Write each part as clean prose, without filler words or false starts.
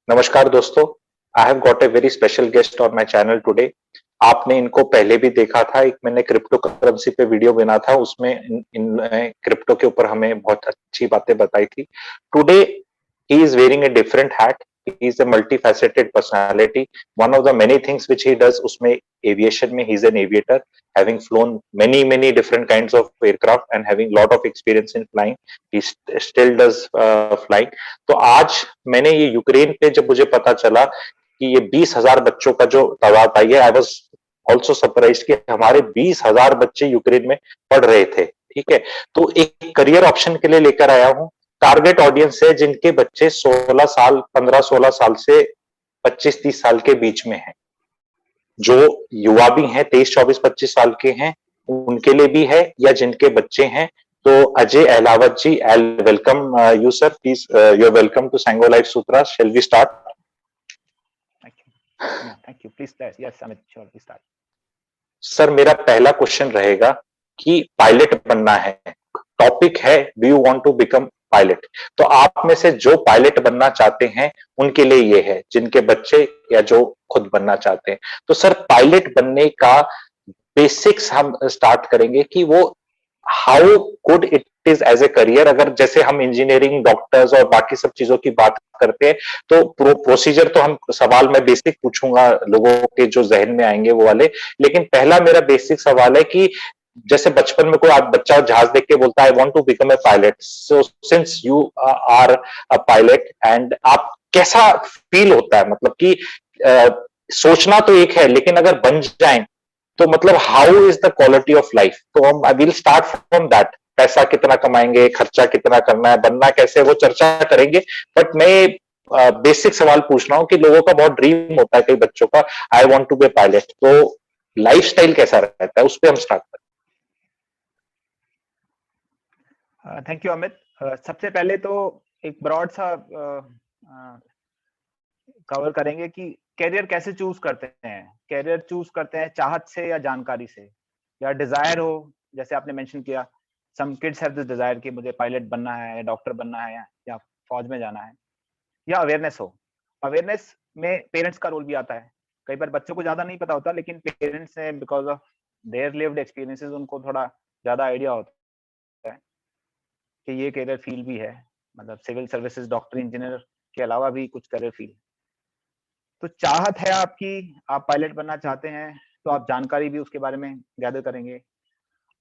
नमस्कार दोस्तों, I have got a very special guest on my channel today. आपने इनको पहले भी देखा था, एक मैंने क्रिप्टो करेंसी पे वीडियो बना था, उसमें इन क्रिप्टो के ऊपर हमें बहुत अच्छी बातें बताई थी। Today he is wearing a different hat, he is a multifaceted personality. One of the many things which he does, उसमें एविएशन में he is an aviator, having flown many different kinds of aircraft and having lot of experience in flying. He still does flying. तो आज मैंने ये Ukraine पे जब मुझे पता चला कि ये 20,000 बच्चों का जो तादाद आई है, आई वॉज ऑल्सो सरप्राइज कि हमारे 20,000 बच्चे यूक्रेन में पढ़ रहे थे। ठीक है, तो एक करियर ऑप्शन के लिए लेकर आया हूँ। टारगेट ऑडियंस है जिनके बच्चे 16 साल, 15-16 साल से 25-30 साल के बीच में हैं। जो युवा भी हैं, 23, 24, 25 साल के हैं, उनके लिए भी है, या जिनके बच्चे हैं। तो Ajay Ahlawat ji, I welcome you sir, please you are welcome to Sango Life Sutras. Shall we start? Thank you. Yeah, thank you. Please start. Yes, Amit, sure, please start. Sir, मेरा पहला क्वेश्चन रहेगा कि पायलट बनना है, टॉपिक है do you want to become pilot. तो आप में से जो पायलट बनना चाहते हैं उनके लिए ये है, जिनके बच्चे या जो खुद बनना चाहते हैं। तो सर, पायलट बनने का बेसिक्स हम स्टार्ट करेंगे कि वो how good it is as a career. अगर जैसे हम इंजीनियरिंग, डॉक्टर्स और बाकी सब चीजों की बात करते हैं तो प्रोसीजर तो हम सवाल मैं बेसिक पूछूंगा, लोगों के जो जहन में आएंगे वो वाले। लेकिन पहला मेरा बेसिक सवाल है कि जैसे बचपन में कोई बच्चा जहाज देख के बोलता है I want to become a pilot, so since you are a pilot and आप कैसा फील होता है, मतलब कि सोचना तो एक है लेकिन अगर बन जाए तो मतलब how is the quality of life. तो हम I will start from that. पैसा कितना कमाएंगे, खर्चा कितना करना है, बनना कैसे, वो चर्चा करेंगे। बट मैं बेसिक सवाल पूछ रहा हूँ कि लोगों का बहुत ड्रीम होता है कई बच्चों का, I want to be pilot, तो लाइफस्टाइल कैसा रहता है, उस पर हम स्टार्ट करें। Thank you Amit. सबसे पहले तो एक ब्रॉड सा कवर करेंगे कि कैरियर कैसे चूज करते हैं। कैरियर चूज करते हैं चाहत से या जानकारी से, या डिजायर हो, जैसे आपने मेंशन किया some kids have this desire कि मुझे पायलट बनना है, डॉक्टर बनना है, या फौज में जाना है, या अवेयरनेस हो। अवेयरनेस में पेरेंट्स का रोल भी आता है। कई बार बच्चों को ज्यादा नहीं पता होता, लेकिन पेरेंट्स ने because of their lived experiences उनको थोड़ा ज्यादा आइडिया होता है कि ये करियर फील्ड भी है, मतलब सिविल सर्विसेज, डॉक्टर, इंजीनियर के अलावा भी कुछ करियर फील्ड। तो चाहत है आपकी, आप पायलट बनना चाहते हैं, तो आप जानकारी भी उसके बारे में गैदर करेंगे।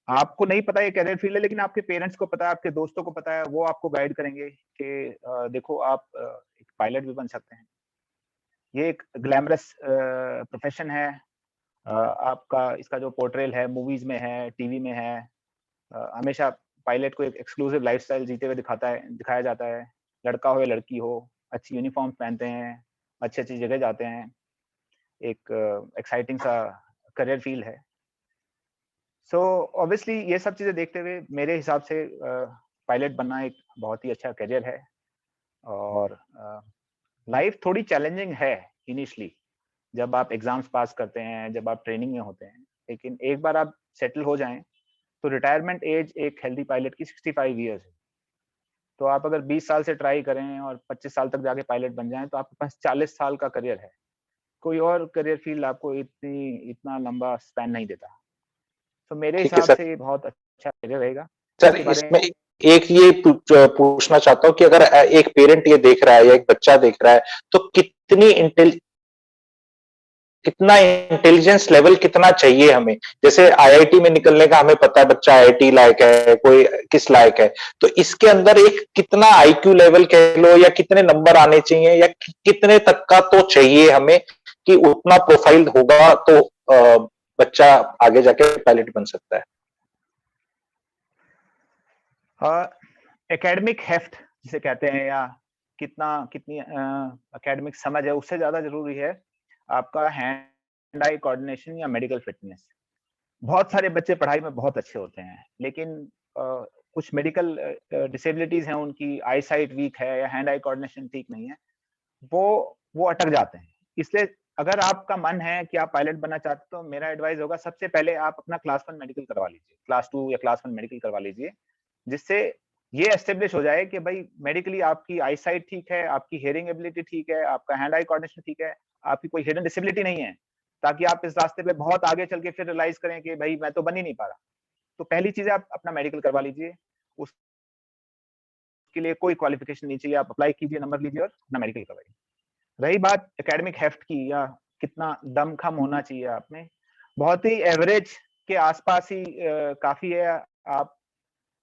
आपको नहीं पता ये करियर फील्ड है, लेकिन आपके पेरेंट्स को पता है, आपके दोस्तों को पता है, वो आपको गाइड करेंगे कि देखो आप एक पायलट भी बन सकते हैं। ये एक ग्लैमरस प्रोफेशन है। आपका इसका जो पोर्ट्रेल है मूवीज में है, टीवी में है, हमेशा पायलट को एक एक्सक्लूसिव लाइफस्टाइल जीते हुए दिखाया जाता है। लड़का हो या लड़की हो, अच्छी यूनिफॉर्म पहनते हैं, अच्छी अच्छी जगह जाते हैं। एक एक्साइटिंग सा करियर फील्ड है। सो ऑब्वियसली ये सब चीजें देखते हुए मेरे हिसाब से पायलट बनना एक बहुत ही अच्छा करियर है। और लाइफ थोड़ी चैलेंजिंग है इनिशियली, जब आप एग्जाम्स पास करते हैं, जब आप ट्रेनिंग में होते हैं, लेकिन एक बार आप सेटल हो जाएं तो रिटायरमेंट एज एक हेल्दी पायलट की 65 ईयर्स है। तो आप अगर 20 साल से ट्राई करें और 25 साल तक जाके पायलट बन जाएं तो आपके पास 40 साल का करियर है। कोई और करियर फील्ड आपको इतना लंबा स्पैन नहीं देता। तो मेरे ठीक है हिसाब सर। से बहुत अच्छा करियर रहेगा। सर, इसमें एक ये पूछना चाहता हूँ कि अगर एक पेरेंट ये देख रहा है या एक बच्चा देख रहा है तो कितना इंटेलिजेंस लेवल कितना चाहिए हमें। जैसे आईआईटी में निकलने का हमें पता है बच्चा आईआईटी लायक है, कोई किस लायक है, तो इसके अंदर एक कितना आईक्यू लेवल कह लो, या कितने नंबर आने चाहिए, या कितने तक का तो चाहिए हमें कि उतना प्रोफाइल होगा तो बच्चा आगे जाके पायलट बन सकता है। एकेडमिक हेफ्ट जिसे कहते हैं, या कितनी एकेडमिक समझ है, उससे ज्यादा जरूरी है आपका हैंड आई कोऑर्डिनेशन या मेडिकल फिटनेस। बहुत सारे बच्चे पढ़ाई में बहुत अच्छे होते हैं, लेकिन कुछ मेडिकल डिसेबिलिटीज हैं, उनकी आई साइट वीक है या हैंड आई कोऑर्डिनेशन ठीक नहीं है, वो अटक जाते हैं। इसलिए अगर आपका मन है कि आप पायलट बनना चाहते हैं तो मेरा एडवाइस होगा सबसे पहले आप अपना क्लास 1 मेडिकल करवा लीजिए, क्लास 2 या क्लास 1 मेडिकल करवा लीजिए, जिससे ये एस्टेब्लिश हो जाए कि भाई मेडिकली आपकी आई साइट ठीक है, आपकी हियरिंग एबिलिटी ठीक है, आपका हैंड आई कोऑर्डिनेशन ठीक है, आपकी कोई हिडन डिसेबिलिटी नहीं है, ताकि आप इस रास्ते पे बहुत आगे चल के फिर रियलाइज करें कि भाई मैं तो बन ही नहीं पा रहा। तो पहली चीज आप अपना मेडिकल करवा लीजिए, उसके लिए कोई क्वालिफिकेशन नहीं चाहिए, आप अप्लाई कीजिए, नंबर लीजिए और अपना मेडिकल करवाइए। रही बात एकेडमिक हेफ्ट की या कितना दमखम होना चाहिए आप में, बहुत ही एवरेज के आसपास ही काफी है। आप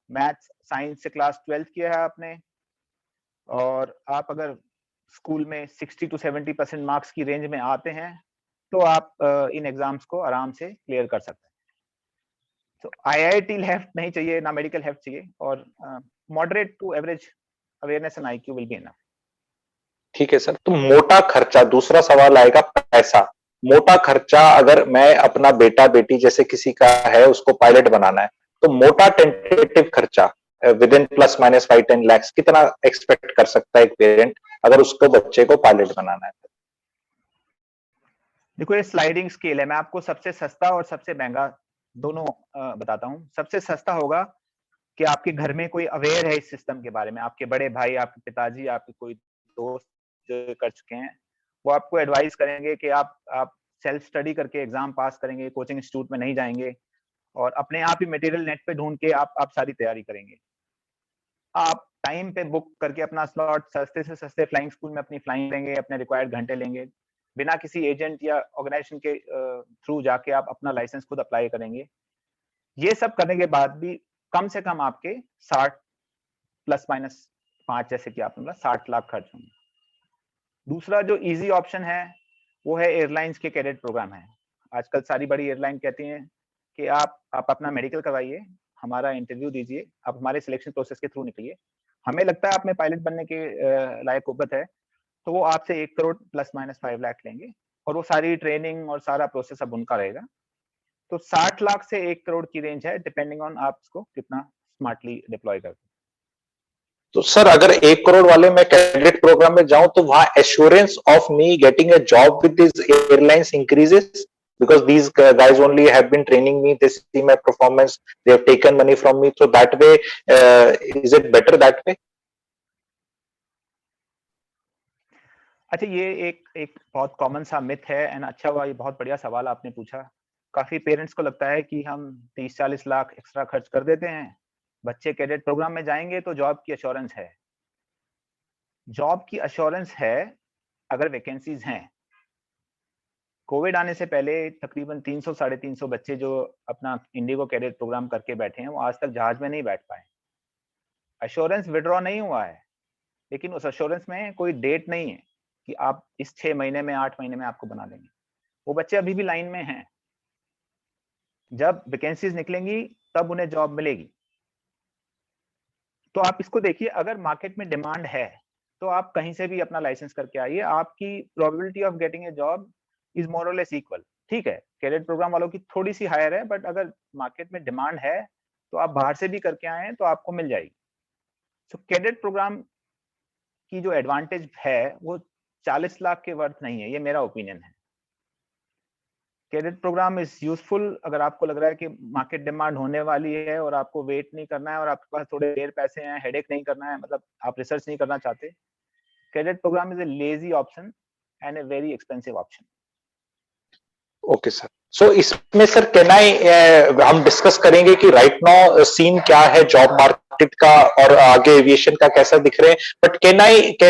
मैथ्स साइंस से क्लास 12th किया है आपने, और आप अगर स्कूल में 60 to 70% मार्क्स की रेंज में आते हैं तो आप इन एग्जाम्स को आराम से क्लियर कर सकते हैं। तो आईआईटी हेफ्ट नहीं चाहिए, ना मेडिकल हेफ्ट चाहिए, और moderate to average awareness and IQ will be enough. ठीक है सर। तो मोटा खर्चा, दूसरा सवाल आएगा पैसा। मोटा खर्चा, अगर मैं अपना बेटा बेटी जैसे किसी का है उसको पायलट बनाना है, तो मोटा टेंटेटिव खर्चा with in plus minus 5-10 lakh कितना एक्सपेक्ट कर सकता है एक पेरेंट अगर उसको बच्चे को पायलट बनाना है? देखो ये स्लाइडिंग स्केल है, मैं आपको सबसे सस्ता और सबसे महंगा दोनों बताता हूँ। सबसे सस्ता होगा कि आपके घर में कोई अवेयर है इस सिस्टम के बारे में, आपके बड़े भाई, आपके पिताजी, आपके कोई दोस्त जो कर चुके हैं, वो आपको एडवाइस करेंगे कि आप सेल्फ स्टडी करके एग्जाम पास करेंगे, कोचिंग इंस्टीट्यूट में नहीं जाएंगे, और अपने आप ही मटेरियल नेट पे ढूंढ के आप सारी तैयारी करेंगे। आप टाइम पे बुक करके अपना स्लॉट सस्ते से सस्ते फ्लाइंग स्कूल में अपनी फ्लाइंग लेंगे, अपने रिक्वायर्ड घंटे लेंगे, बिना किसी एजेंट या ऑर्गेनाइजेशन के थ्रू जाके आप अपना लाइसेंस खुद अप्लाई करेंगे। ये सब करने के बाद भी कम से कम आपके 60 प्लस माइनस 5 जैसे कि आपने बोला 60 लाख खर्च होंगे। दूसरा जो इजी ऑप्शन है वो है एयरलाइंस के कैडेट प्रोग्राम है। आजकल सारी बड़ी एयरलाइन कहती हैं कि आप अपना मेडिकल करवाइए, हमारा इंटरव्यू दीजिए, आप हमारे सिलेक्शन प्रोसेस के थ्रू निकलिए, हमें लगता है आप में पायलट बनने के लायक उबत है, तो वो आपसे 1 करोड़ प्लस माइनस 5 लाख लेंगे, और वो सारी ट्रेनिंग और सारा प्रोसेस अब उनका रहेगा। तो 60 लाख से 1 करोड़ की रेंज है, डिपेंडिंग ऑन आप इसको कितना स्मार्टली डिप्लॉय करते हैं। तो सर अगर 1 करोड़ वाले में कैडेट प्रोग्राम में जाऊं तो वहां assurance of me getting a job with this airlines increases because these guys only have been training me, they see my performance, they have taken money from me, so that way is it better that way? अच्छा, ये एक बहुत common सा myth है, and अच्छा हुआ ये बहुत बढ़िया सवाल आपने पूछा। काफी पेरेंट्स को लगता है कि हम 30-40 लाख एक्स्ट्रा खर्च कर देते हैं, बच्चे कैडेट प्रोग्राम में जाएंगे तो जॉब की अश्योरेंस है। जॉब की अश्योरेंस है अगर वैकेंसीज हैं। कोविड आने से पहले तकरीबन 300-350 बच्चे जो अपना इंडिगो कैडेट प्रोग्राम करके बैठे हैं, वो आज तक जहाज में नहीं बैठ पाए। अश्योरेंस विड्रॉ नहीं हुआ है, लेकिन उस अश्योरेंस में कोई डेट नहीं है कि आप इस 6 महीने में 8 महीने में आपको बना देंगे। वो बच्चे अभी भी लाइन में हैं, जब वैकेंसीज निकलेंगी तब उन्हें जॉब मिलेगी। तो आप इसको देखिए, अगर मार्केट में डिमांड है तो आप कहीं से भी अपना लाइसेंस करके आइए, आपकी probability of getting a job is more और लेस इक्वल। ठीक है, कैडेट प्रोग्राम वालों की थोड़ी सी हायर है, बट अगर मार्केट में डिमांड है तो आप बाहर से भी करके आए तो आपको मिल जाएगी। सो कैडेट प्रोग्राम की जो एडवांटेज है वो 40 लाख के वर्थ नहीं है, ये मेरा ओपिनियन है। कैडेट प्रोग्राम इज यूजफुल अगर आपको लग रहा है कि मार्केट डिमांड होने वाली है और आपको वेट नहीं करना है और आपके पास थोड़े ढेर पैसे हैं, हेडेक नहीं करना है, मतलब आप रिसर्च नहीं करना चाहते। Cadet program is a lazy option and a very expensive option. Okay sir. So इसमें सर कैन आई हम डिस्कस करेंगे कि राइट नाउ सीन क्या है जॉब मार्केट का और आगे एविएशन का कैसा दिख रहे हैं, बट कैन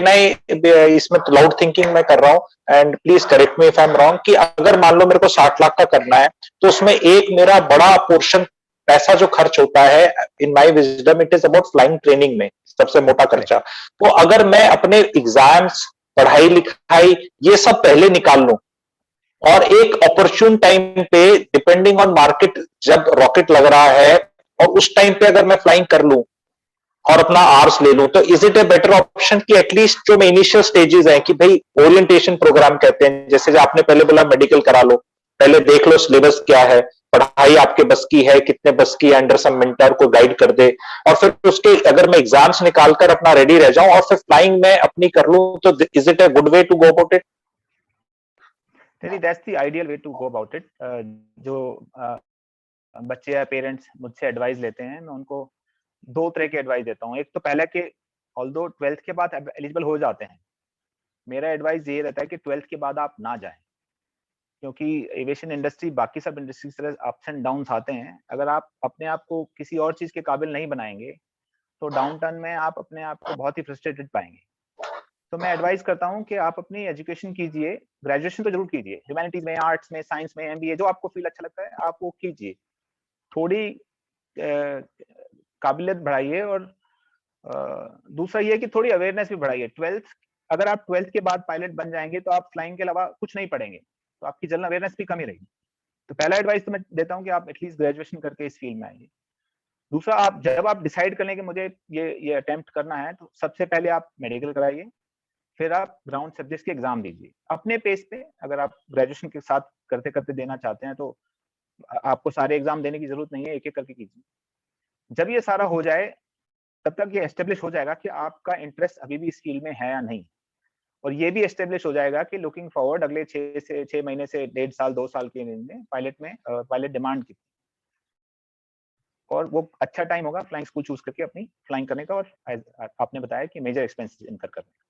आई इसमें तो लाउड थिंकिंग मैं कर रहा हूं and please correct me if I am wrong कि अगर मान लो मेरे को 60 लाख का करना है तो उसमें एक मेरा बड़ा पोर्शन पैसा जो खर्च होता है, in my wisdom it is about flying training में सबसे मोटा खर्चा। तो अगर मैं अपने एग्जाम्स, पढ़ाई लिखाई ये सब पहले निकाल लूं और एक अपॉर्चुन टाइम पे डिपेंडिंग ऑन मार्केट जब रॉकेट लग रहा है और उस टाइम पे अगर मैं फ्लाइंग कर लूं और अपना आर्स ले लूं, तो is it a better option कि एटलीस्ट जो मैं इनिशियल स्टेजेस हैं कि भाई ओरिएंटेशन प्रोग्राम कहते हैं, जैसे जो आपने पहले बोला मेडिकल करा लो, पहले देख लो सिलेबस क्या है, पढ़ाई आपके बस की है, कितने बस की है, अंडर सम मेंटर को गाइड कर दे, और फिर उसके अगर मैं एग्जाम्स निकालकर अपना रेडी रह जाऊं और फिर फ्लाइंग में अपनी कर लूं, तो is it a good way to go about it? That's the ideal way to go about it. जो बच्चे या पेरेंट्स मुझसे एडवाइस लेते हैं, मैं उनको दो तरह की एडवाइस देता हूँ। एक तो पहले कि ऑल्दो 12th के बाद एलिजिबल हो जाते हैं, मेरा एडवाइस ये रहता है कि 12th के बाद आप ना जाएं, क्योंकि एविएशन इंडस्ट्री बाकी सब इंडस्ट्री की तरह अप्स एंड डाउन्स आते हैं। अगर आप अपने आप को किसी और चीज के काबिल नहीं बनाएंगे तो डाउन टर्न में आप अपने आप को बहुत ही फ्रस्ट्रेटेड पाएंगे। तो मैं एडवाइस करता हूँ कि आप अपनी एजुकेशन कीजिए, ग्रेजुएशन तो जरूर कीजिए, ह्यूमैनिटीज में, आर्ट्स में, साइंस में, एमबीए, जो आपको फील अच्छा लगता है आप वो कीजिए। थोड़ी काबिलियत बढ़ाइए, और दूसरा ये कि थोड़ी अवेयरनेस भी बढ़ाइए। 12th, अगर आप 12th के बाद पायलट बन जाएंगे तो आप फ्लाइंग के अलावा कुछ नहीं पढ़ेंगे, तो आपकी जनरल अवेयरनेस भी कम ही रहेगी। तो पहला एडवाइस तो मैं देता हूँ कि आप एटलीस्ट ग्रेजुएशन करके इस फील्ड में आइए। दूसरा, आप जब आप डिसाइड कर लें कि मुझे ये अटेम्प्ट करना है, तो सबसे पहले आप मेडिकल कराइए, फिर आप ग्राउंड सब्जेक्ट्स के एग्जाम दीजिए अपने पेस पे। अगर आप ग्रेजुएशन के साथ करते करते देना चाहते हैं तो आपको सारे एग्जाम देने की जरूरत नहीं है, एक एक करके कीजिए। जब ये सारा हो जाए तब तक ये एस्टेब्लिश हो जाएगा कि आपका इंटरेस्ट अभी भी इस फील्ड में है या नहीं, और ये भी एस्टेब्लिश हो जाएगा कि लुकिंग फॉरवर्ड अगले 6 महीने से 1.5 साल 2 साल के रेंज में पायलट डिमांड की, और वो अच्छा टाइम होगा फ्लाइंग स्कूल चूज करके अपनी फ्लाइंग करने का, और आपने बताया कि मेजर एक्सपेंसेस इनकर करने का।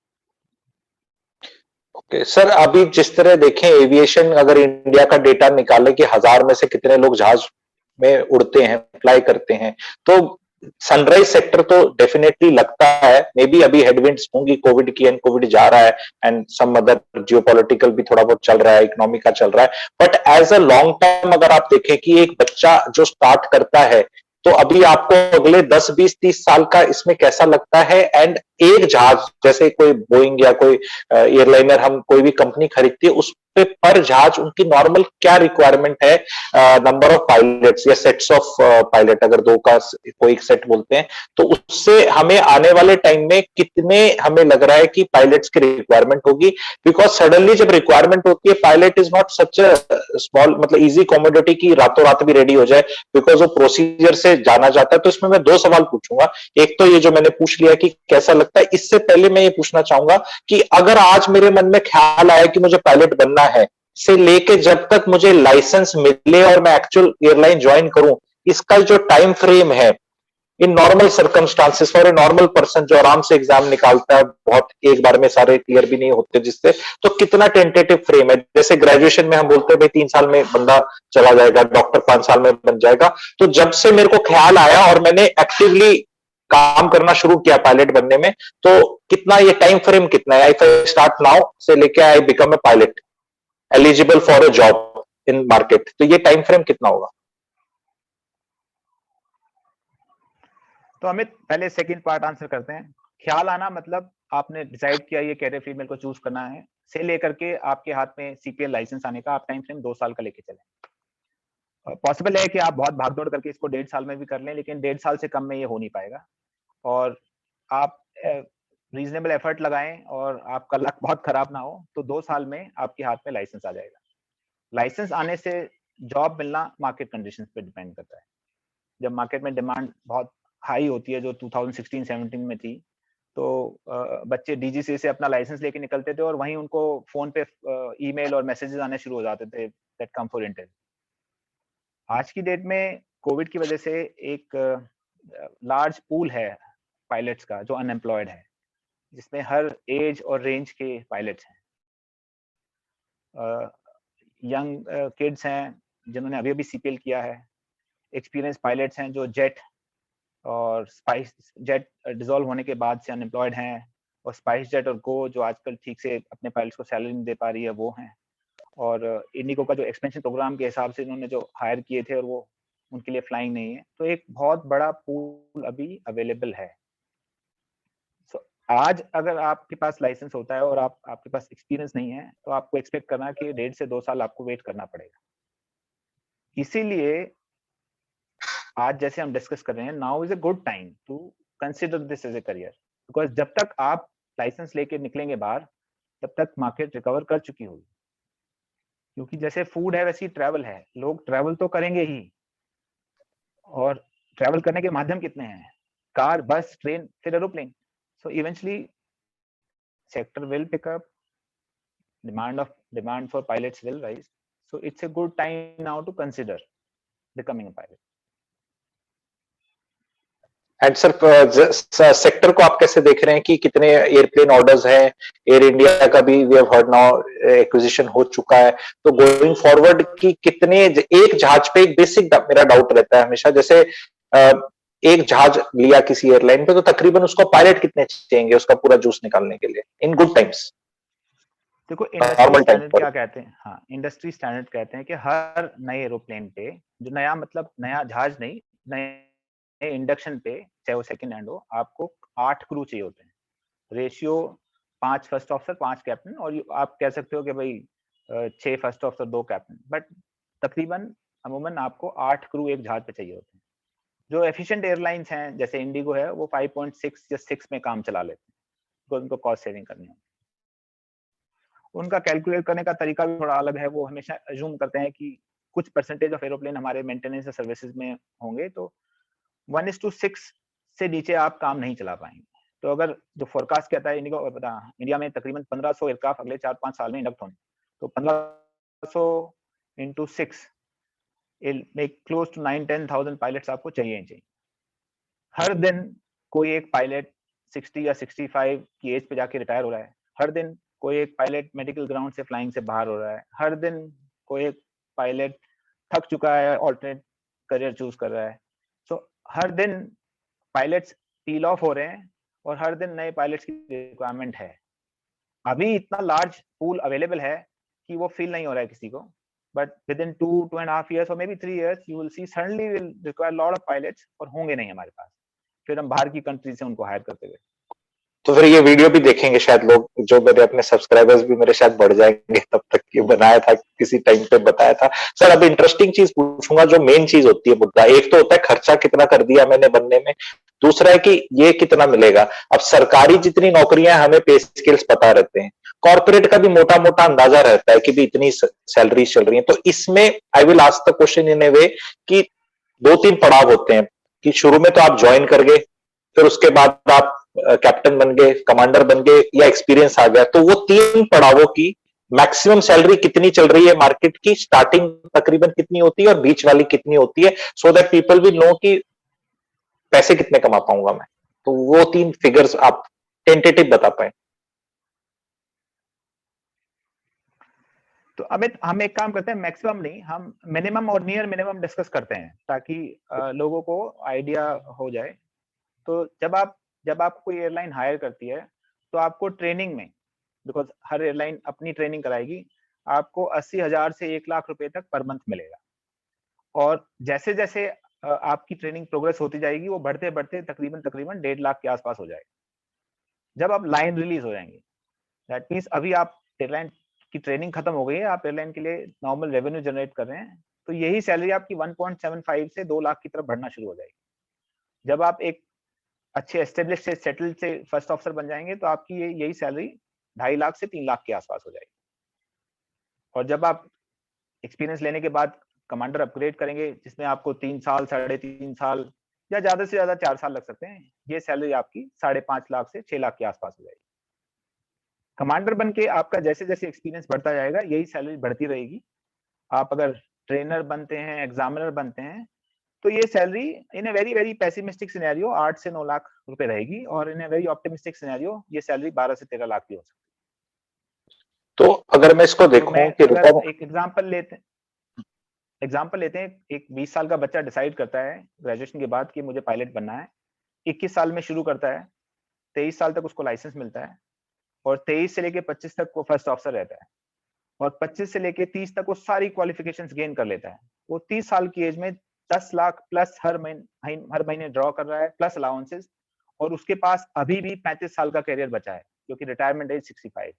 ओके सर, अभी जिस तरह देखें एविएशन, अगर इंडिया का डेटा निकाले कि 1000 में से कितने लोग जहाज में उड़ते हैं, फ्लाई करते हैं, तो सनराइज सेक्टर तो डेफिनेटली लगता है, मे बी अभी हेडविंड्स होंगी कोविड की, एंड कोविड जा रहा है, एंड सम अदर जियोपॉलिटिकल भी थोड़ा बहुत चल रहा है, इकोनॉमी का चल रहा है, but as a long term अगर आप देखें कि एक बच्चा जो स्टार्ट करता है, तो अभी आपको अगले 10 20 30 साल का इसमें कैसा लगता है? एंड एक जहाज जैसे कोई बोइंग या कोई एयरलाइनर, हम कोई भी कंपनी खरीदती है, उस पे पर जहाज उनकी नॉर्मल क्या रिक्वायरमेंट है, नंबर ऑफ पायलट्स या सेट्स ऑफ पायलट, अगर दो का कोई एक सेट बोलते हैं, तो उससे हमें आने वाले टाइम में कितने हमें लग रहा है कि पायलट्स की रिक्वायरमेंट होगी? बिकॉज सडनली जब रिक्वायरमेंट होती है, pilot is not such a small, मतलब इजी कॉमोडिटी की रातों रात भी रेडी हो जाए, बिकॉज वो प्रोसीजर से जाना जाता है। तो इसमें मैं दो सवाल पूछूंगा, एक तो ये जो मैंने पूछ लिया कि कैसा लगता है, इससे पहले मैं ये पूछना चाहूंगा कि अगर आज मेरे मन में ख्याल आया कि मुझे पायलट बनना है, से लेके जब तक मुझे लाइसेंस मिले और मैं एक्चुअल एयरलाइन ज्वाइन करूं, इसका जो टाइम फ्रेम है in normal circumstances for a normal person जो आराम से एग्जाम निकालता है, बहुत एक बार में सारे क्लियर भी नहीं होते जिससे, तो कितना टेंटेटिव फ्रेम है? जैसे ग्रेजुएशन में हम बोलते हैं भाई 3 साल में बंदा चला जाएगा, डॉक्टर 5 साल में बन जाएगा, तो जब से मेरे को ख्याल आया और मैंने एक्टिवली काम करना शुरू किया पायलट बनने में, तो कितना ये टाइम फ्रेम कितना है? इफ आई स्टार्ट नाउ से लेके I become a pilot eligible for a job in market, तो ये टाइम फ्रेम कितना होगा? तो अमित, पहले सेकंड पार्ट आंसर करते हैं। ख्याल आना मतलब आपने डिसाइड किया ये कैरियर फील्ड मेरे को चूज करना है, से लेकर के आपके हाथ में सीपीएल लाइसेंस आने का आप टाइम फ्रेम 2 साल का लेके चलें। पॉसिबल है कि आप बहुत भागदौड़ करके इसको 1.5 साल में भी कर लें, लेकिन 1.5 साल से कम में ये हो नहीं पाएगा। और आप रीजनेबल एफर्ट लगाएं और आपका लक बहुत खराब ना हो तो 2 साल में आपके हाथ में लाइसेंस आ जाएगा। लाइसेंस आने से जॉब मिलना मार्केट कंडीशंस पे डिपेंड करता है। जब मार्केट में डिमांड बहुत हाई होती है, जो 2016-17 में थी, तो बच्चे डीजीसी से अपना लाइसेंस लेके निकलते थे और वहीं उनको फोन पे ईमेल और मैसेजेस आने शुरू हो जाते थे, दैट कम फॉर इंटरव्यू। आज की डेट में कोविड की वजह से एक लार्ज पूल है पायलट्स का जो अनएम्प्लॉयड है, जिसमें हर एज और रेंज के पायलट्स हैं। यंग किड्स हैं जिन्होंने अभी अभी सीपीएल किया है, एक्सपीरियंस पायलट्स हैं जो जेट और स्पाइस जेट डिसॉल्व होने के बाद से अनएम्प्लॉयड हैं, और स्पाइस जेट और गो जो आजकल ठीक से अपने पायलट्स को सैलरी नहीं दे पा रही है वो हैं, और इंडिगो का जो एक्सपेंशन प्रोग्राम के हिसाब से इन्होंने जो हायर किए थे और वो उनके लिए फ्लाइंग नहीं है। तो एक बहुत बड़ा पूल अभी अवेलेबल है। सो आज अगर आपके पास लाइसेंस होता है और आपके पास एक्सपीरियंस नहीं है, तो आपको एक्सपेक्ट करना कि 1.5 से 2 साल आपको वेट करना पड़ेगा। इसीलिए आज जैसे हम डिस्कस कर रहे हैं, now is a good time to consider this as a career, because जब तक आप लाइसेंस लेके निकलेंगे बाहर, तब तक मार्केट रिकवर कर चुकी होगी। क्योंकि जैसे फूड है वैसी ट्रैवल है, लोग ट्रैवल तो करेंगे ही, और ट्रैवल करने के माध्यम कितने हैं? कार, बस, ट्रेन, फिर aeroplane. So eventually sector will pick up, demand for pilots will rise, so it's a good time now to consider becoming a pilot. And sir sector को आप कैसे देख रहे हैं कि कितने एयरप्लेन ऑर्डर्स हैं? एयर इंडिया का भी we have heard now acquisition हो चुका है, तो गोइंग फॉरवर्ड की कितने एक जहाज पे, एक बेसिक मेरा डाउट रहता है हमेशा, जैसे एक जहाज लिया किसी एयरलाइन पे तो तकरीबन उसको पायलट कितने चाहिए उसका पूरा जूस निकालने के लिए इन गुड टाइम्स? देखो इंडस्ट्री स्टैंडर्ड क्या कहते हैं, हाँ इंडस्ट्री स्टैंडर्ड कहते हैं कि हर नए एरोप्लेन पे, जो नया मतलब नया जहाज नहीं, नए इंडक्शन पे, चाहे वो सेकंड हैंड हो, आपको 8 क्रू चाहिए होते हैं। रेशियो 5 फर्स्ट ऑफिसर 5 कैप्टन, और आप कह सकते हो कि भाई 6 फर्स्ट ऑफिसर 2 कैप्टन, बट तकरीबन अमूमन आपको 8 क्रू एक जहाज पे चाहिए होते हैं। जो एफिशिएंट एयरलाइंस हैं जैसे इंडिगो है, वो 5.6 या 6 में काम चला लेते हैं, तो उनको कॉस्ट सेविंग करनी है। उनका कैलकुलेट करने का तरीका भी थोड़ा अलग है। वो हमेशा अज्यूम करते हैं कि कुछ परसेंटेज ऑफ एरोप्लेन हमारे मेंटेनेंस या सर्विसेज में होंगे, तो 1:6 से नीचे आप काम नहीं चला पाएंगे। तो अगर जो फोरकास्ट कहता है इंडिया में तकरीबन 1500 एयरक्राफ्ट अगले 4-5 साल में इंडक्ट होंगे, तो 1500 into 6 make close to 9-10,000 pilots आपको चाहिए ही चाहिए। हर दिन कोई एक पायलट 60 या 65 की एज पे जाके रिटायर हो रहा है। हर दिन कोई एक पायलट मेडिकल ग्राउंड से फ्लाइंग से बाहर हो रहा है। हर दिन कोई एक पायलट थक चुका है, ऑल्टरनेट करियर चूज कर रहा है। सो हर दिन पायलट्स पील ऑफ हो रहे हैं और हर दिन नए पायलट्स की रिक्वायरमेंट है। अभी इतना लार्ज पूल अवेलेबल है कि वो फील नहीं हो रहा है किसी को, बट विद इन 2.5 years और may be 3 years you will see suddenly will require lot of pilots, और होंगे नहीं हमारे पास, फिर हम बाहर की कंट्री से उनको हायर करते हुए। तो फिर ये वीडियो भी देखेंगे शायद लोग, जो मेरे अपने सब्सक्राइबर्स भी मेरे शायद बढ़ जाएंगे तब तक। ये बनाया था किसी टाइम पे, बताया था सर। अब इंटरेस्टिंग चीज पूछूंगा, जो मेन चीज होती है मुद्दा, एक तो होता है खर्चा कितना कर दिया मैंने बनने में, दूसरा है कि ये कितना मिलेगा। अब सरकारी जितनी नौकरियां हमें पे स्केल्स पता रहते हैं, कॉर्पोरेट का भी मोटा मोटा अंदाजा रहता है कि भी इतनी सैलरी चल रही है। तो इसमें I will ask the question in a way कि 2-3 पड़ाव होते हैं कि शुरू में तो आप ज्वाइन कर गए, फिर उसके बाद आप कैप्टन बन गए, कमांडर बन गए, या एक्सपीरियंस आ गया, तो वो 3 पड़ावों की मैक्सिमम सैलरी कितनी चल रही है मार्केट की, स्टार्टिंग तकरीबन कितनी होती है और बीच वाली कितनी होती है, so that people will know कि पैसे कितने कमा पाऊंगा मैं। तो वो 3 फिगर्स आप टेंटेटिव बता पाए। तो अमित, हम एक काम करते हैं, मैक्सिमम नहीं, हम मिनिमम और नियर मिनिमम डिस्कस करते हैं ताकि लोगों को आइडिया हो जाए। तो जब आप कोई एयरलाइन हायर करती है, तो आपको ट्रेनिंग में, बिकॉज हर एयरलाइन अपनी ट्रेनिंग कराएगी, आपको 80,000 से 1 लाख रुपए तक पर मंथ मिलेगा। और जैसे जैसे आपकी ट्रेनिंग प्रोग्रेस होती जाएगी, वो बढ़ते बढ़ते तकरीबन 1.5 लाख के आसपास हो जाएगा जब आप लाइन रिलीज हो जाएंगे। दैट मीन्स अभी आप एयरलाइन की ट्रेनिंग खत्म हो गई है, आप एयरलाइन के लिए नॉर्मल रेवेन्यू जनरेट कर रहे हैं, तो यही सैलरी आपकी 1.75 से 2 लाख की तरफ बढ़ना शुरू हो जाएगी। जब आप एक अच्छे एस्टेब्लिश से सेटल्ड से फर्स्ट ऑफिसर बन जाएंगे, तो आपकी यही सैलरी 2.5 लाख से 3 लाख के आसपास हो जाएगी। और जब आप एक्सपीरियंस लेने के बाद कमांडर अपग्रेड करेंगे, जिसमें आपको 3 साल, 3.5 साल या ज्यादा से ज्यादा 4 साल लग सकते हैं, ये सैलरी आपकी 5.5 लाख से 6 लाख के आसपास हो जाएगी। कमांडर बन के आपका जैसे जैसे एक्सपीरियंस बढ़ता जाएगा, यही सैलरी बढ़ती रहेगी। आप अगर ट्रेनर बनते हैं, एग्जामिनर बनते हैं, तो ये salary in a very very pessimistic scenario 8 से 9 लाख रुपए रहेगी, और इन ए वेरी ऑप्टिमिस्टिक सिनेरियो ये सैलरी 12 से 13 लाख की हो सकती है। तो अगर मैं इसको देखूं कि अगर एक एग्जांपल लेते हैं, एक 20 साल का बच्चा डिसाइड करता है ग्रेजुएशन के बाद कि मुझे पायलट बनना है, 21 साल में शुरू करता है, 23 साल तक उसको लाइसेंस मिलता है, और 23 से लेके 25 तक वो फर्स्ट ऑफिसर रहता है, और 25 से लेके 30 तक वो सारी क्वालिफिकेशंस गेन कर लेता है। वो 30 साल की एज में 10 लाख प्लस हर महीने ड्रॉ कर रहा है, प्लस अलाउंसेस, और उसके पास अभी भी 35 साल का करियर बचा है, क्योंकि रिटायरमेंट एज 65।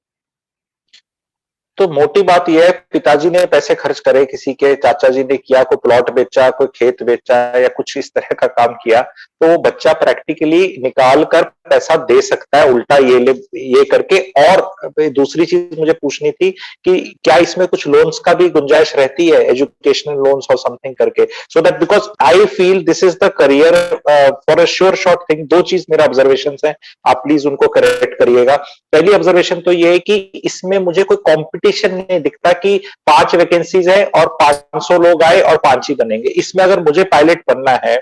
तो मोटी बात यह है, पिताजी ने पैसे खर्च करे, किसी के चाचा जी ने किया, कोई प्लॉट बेचा, कोई खेत बेचा, या कुछ इस तरह का काम किया, तो वो बच्चा प्रैक्टिकली निकाल कर पैसा दे सकता है उल्टा ये करके। और दूसरी चीज मुझे पूछनी थी कि क्या इसमें कुछ लोन्स का भी गुंजाइश रहती है, एजुकेशनल लोन्स और समथिंग करके, so that, because I feel this is the career for a sure short thing. 2 चीज मेरा ऑब्जर्वेशन है, आप प्लीज उनको करेक्ट करिएगा। पहली ऑब्जर्वेशन तो ये है कि इसमें मुझे कोई कंपटीशन नहीं दिखता कि 5 वैकेंसीज है और 500 लोग आए और 5 ही बनेंगे। इसमें अगर मुझे पायलट बनना है,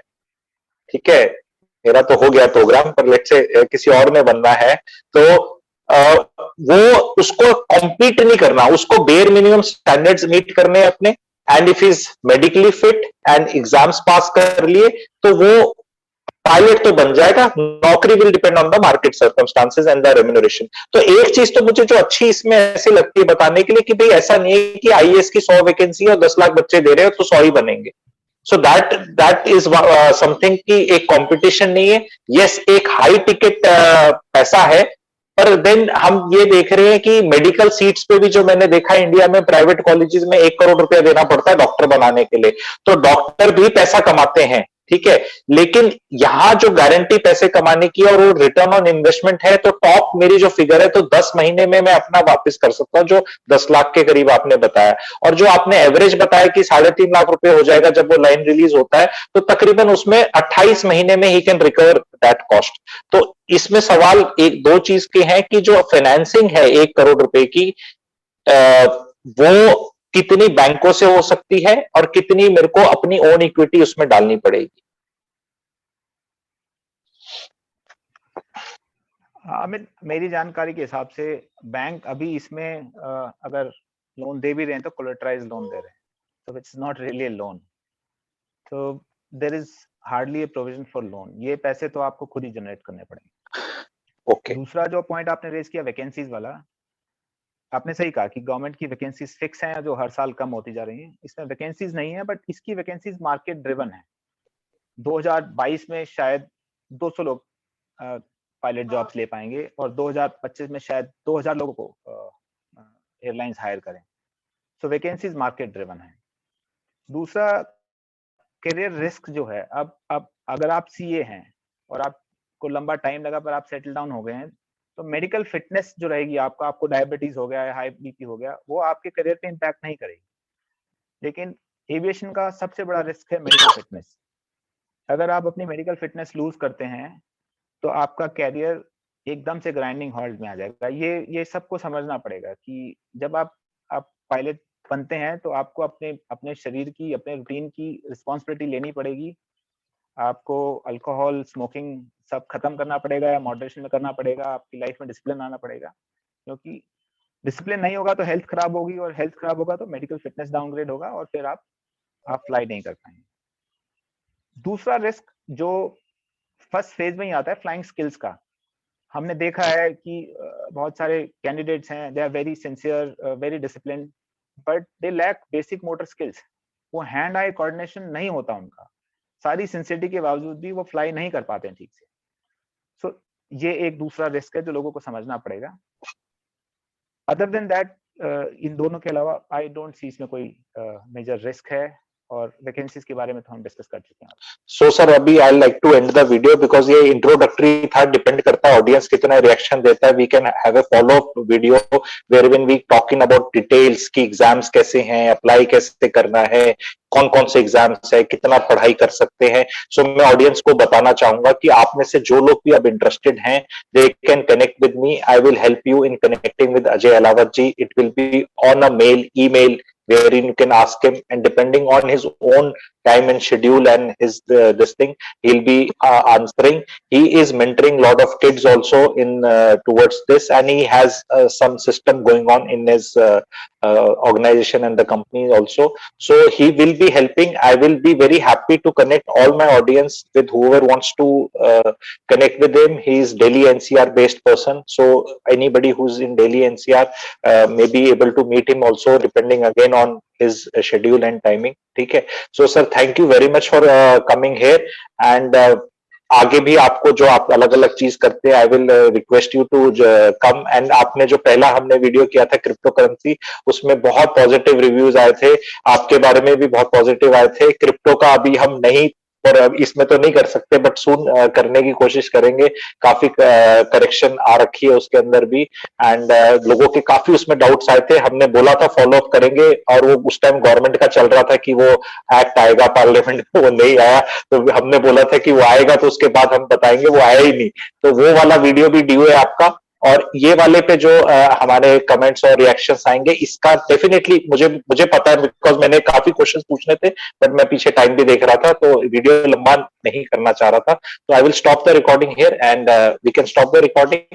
ठीक है, मेरा तो हो गया प्रोग्राम, पर लेट से किसी और ने बनना है, तो वो उसको कॉम्पीट नहीं करना, उसको बेयर मिनिमम स्टैंडर्ड्स मीट करने अपने, and if is medically fit and exams pass कर लिए तो वो पायलट तो बन जाएगा। नौकरी will depend on the market circumstances and the remuneration. तो एक चीज तो मुझे जो अच्छी इसमें ऐसी लगती है बताने के लिए कि भाई ऐसा नहीं है कि आईएएस की 100 वैकेंसी और 10 लाख बच्चे दे रहे हो तो 100 ही बनेंगे। सो दैट इज समथिंग की एक कंपटीशन नहीं है। यस, एक हाई टिकट पैसा है, पर देन हम ये देख रहे हैं कि मेडिकल सीट्स पे भी जो मैंने देखा है इंडिया में प्राइवेट कॉलेजेस में 1 करोड़ रुपया देना पड़ता है डॉक्टर बनाने के लिए। तो डॉक्टर भी पैसा कमाते हैं, ठीक है, लेकिन यहां जो गारंटी पैसे कमाने की और वो रिटर्न ऑन इन्वेस्टमेंट है, तो टॉप मेरी जो फिगर है तो 10 महीने में मैं अपना वापस कर सकता हूं, जो 10 लाख के करीब आपने बताया। और जो आपने एवरेज बताया कि 3.5 लाख रुपए हो जाएगा जब वो लाइन रिलीज होता है, तो तकरीबन उसमें 28 महीने में he can recover that cost. तो इसमें सवाल एक दो चीज के हैं कि जो फाइनेंसिंग है 1 करोड़ रुपए की, वो कितनी बैंकों से हो सकती है और कितनी मेरे को अपनी ओन इक्विटी उसमें डालनी पड़ेगी। मेरी जानकारी के हिसाब से बैंक अभी इसमें अगर लोन दे भी रहे हैं तो कोलेटराइज लोन दे रहे हैं, तो it's not really a loan, तो there is hardly a provision for loan. ये पैसे तो आपको खुद ही जनरेट करने पड़ेंगे। ओके। दूसरा जो पॉइंट आपने रेज किया वैकेंसीज वाला, आपने सही कहा कि गवर्नमेंट की वैकेंसीज फिक्स हैं जो हर साल कम होती जा रही हैं। इसमें वैकेंसीज नहीं है, बट इसकी वैकेंसीज मार्केट ड्रिवन है। 2022 में शायद 200 लोग पायलट जॉब्स ले पाएंगे और 2025 में शायद 2000 लोगों को एयरलाइंस हायर करें। सो वैकेंसीज मार्केट ड्रिवन है। दूसरा, करियर रिस्क जो है, अब अगर आप सीए हैं और आपको लंबा टाइम लगा पर आप सेटल डाउन हो गए हैं, तो मेडिकल फिटनेस जो रहेगी आपको डायबिटीज हो गया या हाई बीपी हो गया, वो आपके करियर पे इम्पैक्ट नहीं करेगी। लेकिन एविएशन का सबसे बड़ा रिस्क है मेडिकल फिटनेस। अगर आप अपनी मेडिकल फिटनेस लूज करते हैं तो आपका कैरियर एकदम से ग्राइंडिंग हॉल्ट में आ जाएगा। ये सबको समझना पड़ेगा कि जब आप पायलट बनते हैं तो आपको अपने शरीर की, अपने रूटीन की रिस्पॉन्सिबिलिटी लेनी पड़ेगी। आपको अल्कोहल, स्मोकिंग सब खत्म करना पड़ेगा या मॉडरेशन में करना पड़ेगा। आपकी लाइफ में डिसिप्लिन आना पड़ेगा, क्योंकि डिसिप्लिन नहीं होगा तो हेल्थ खराब होगी, और हेल्थ खराब होगा तो मेडिकल फिटनेस डाउनग्रेड होगा और फिर आप फ्लाई नहीं कर पाएंगे। दूसरा रिस्क जो फर्स्ट फेज में ही आता है, फ्लाइंग स्किल्स का। हमने देखा है कि बहुत सारे कैंडिडेट्स हैं, they are very sincere, very discipline, but they lack basic motor skills. वो हैंड आई कोऑर्डिनेशन नहीं होता उनका। सारी सिंसियरिटी के बावजूद भी वो फ्लाई नहीं कर पाते हैं ठीक से। सो ये एक दूसरा रिस्क है जो लोगों को समझना पड़ेगा। अदर देन दैट, इन दोनों के अलावा आई डोंट सी इसमें कोई मेजर रिस्क है, और वैकेंसीज के बारे में तो हम डिस्कस कर चुके हैं। सो सर, अभी I like to end the video because ये इंट्रोडक्टरी था, डिपेंड करता है ऑडियंस कितना रिएक्शन देता है। We can have a follow up video where when we talking about details की एग्जाम्स कैसे हैं, अप्लाई कैसे करना है, कौन कौन से एग्जाम्स है, कितना पढ़ाई कर सकते हैं। सो मैं ऑडियंस को बताना चाहूंगा कि आप में से जो लोग भी अब इंटरेस्टेड हैं, they can connect with me. I will help you in connecting with Ajay Alawat ji. It will be on a email wherein you can ask him, and depending on his own time and schedule and his this thing, he'll be answering. He is mentoring a lot of kids also in towards this, and he has some system going on in his organization and the company also. So he will be helping. I will be very happy to connect all my audience with whoever wants to connect with him. He is Delhi NCR based person, so anybody who's in Delhi NCR may be able to meet him also, depending again on his schedule and timing. ठीक है। So sir, thank you very much for coming here, and आगे भी आपको जो आप अलग अलग चीज करते हैं, I will request you to come. And आपने जो पहला हमने वीडियो किया था क्रिप्टो करेंसी, उसमें बहुत पॉजिटिव रिव्यूज आए थे, आपके बारे में भी बहुत पॉजिटिव आए थे। क्रिप्टो का अभी हम नहीं, और इसमें तो नहीं कर सकते, बट सून करने की कोशिश करेंगे। काफी करेक्शन आ रखी है उसके अंदर भी, एंड लोगों के काफी उसमें डाउट्स आए थे। हमने बोला था फॉलो अप करेंगे, और वो उस टाइम गवर्नमेंट का चल रहा था कि वो एक्ट आएगा पार्लियामेंट में, वो नहीं आया। तो हमने बोला था कि वो आएगा तो उसके बाद हम बताएंगे, वो आया ही नहीं। तो वो वाला वीडियो भी ड्यू है आपका, और ये वाले पे जो हमारे कमेंट्स और रिएक्शंस आएंगे, इसका डेफिनेटली मुझे पता है, बिकॉज मैंने काफी क्वेश्चंस पूछने थे, बट मैं पीछे टाइम भी देख रहा था, तो वीडियो लंबा नहीं करना चाह रहा था, तो I will stop the recording here and we can stop the recording